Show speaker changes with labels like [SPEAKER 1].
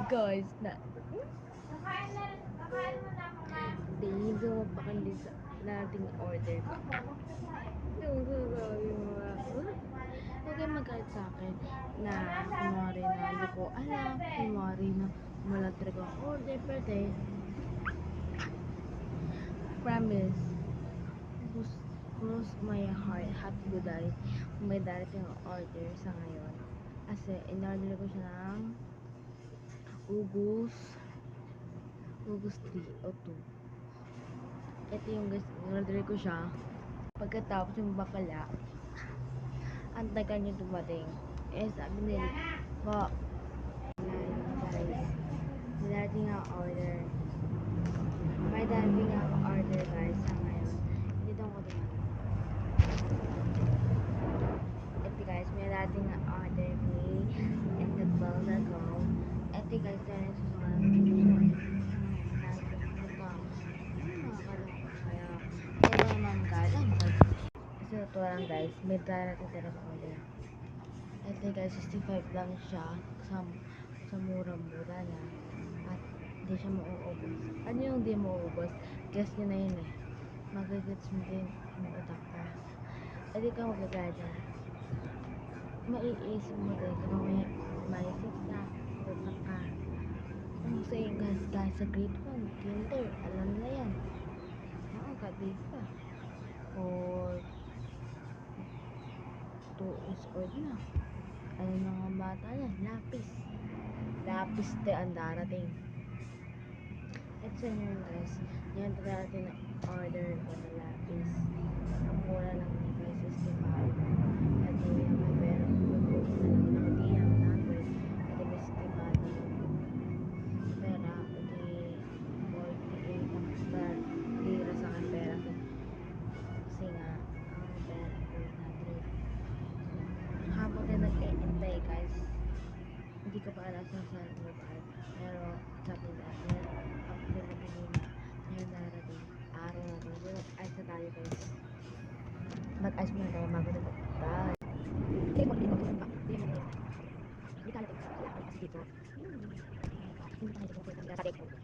[SPEAKER 1] Guys, hindi ko magpakandi sa nating order pa. Yung sasabi mga, huwag kayong magalit sa akin na kunwari na hindi ko alam, kunwari na wala talaga ang order, pwede. Promise, cross my heart, happy good day, may darating ang order sa ngayon. Kasi in-order ko siya ng August 3 o 2. Ito yung guys, in-order ko siya. Pagkatapos yung bakala, ang tagal niya dumating. Eh, sabi nila, po, guys, may darating ang order. May darating ang order guys sa ngayon. Dito ko dumating. Ito guys, may darating ang order ni and the balls ago. Ito guys, dahil susunod. Ito lang guys, may darating talaga order. Ito guys, 65 lang siya sa murang-mura niya. At hindi siya mauubos. Ano yung hindi mauubos? Guess nyo na yun eh. Magagets mo din yung utak ko. Hindi ka magagada. Maiisip mo din kung may maisip ka, utak ka. Kung sa guys sa grade 1, kinder, alam na yan. Nakakabig pa. Or 2 years old na. Ano na nga bata na? Lapis te ang darating. Ito yun guys. Yan darating na order ko na lapis. Ang mura lang ni guys is 65. At yung may pera ko na nakatiyang 100. At may 65 na pera. At 48 ang pera. Lira sa akin pera. Kasi nga, ang pera ko 100. Habang na nag-e-entay guys, hindi ko pa alam sa lugar, pero sabi na ang pinapili na ngayon darating araw na to. Mag-ice na tayo guys, mag-ice muna tayo bago na mag-bye. Hindi mo dito pa, hindi mo dito, hindi tayo dito kasi dito hindi tayo dito kasi dito kasi ito man lang ito.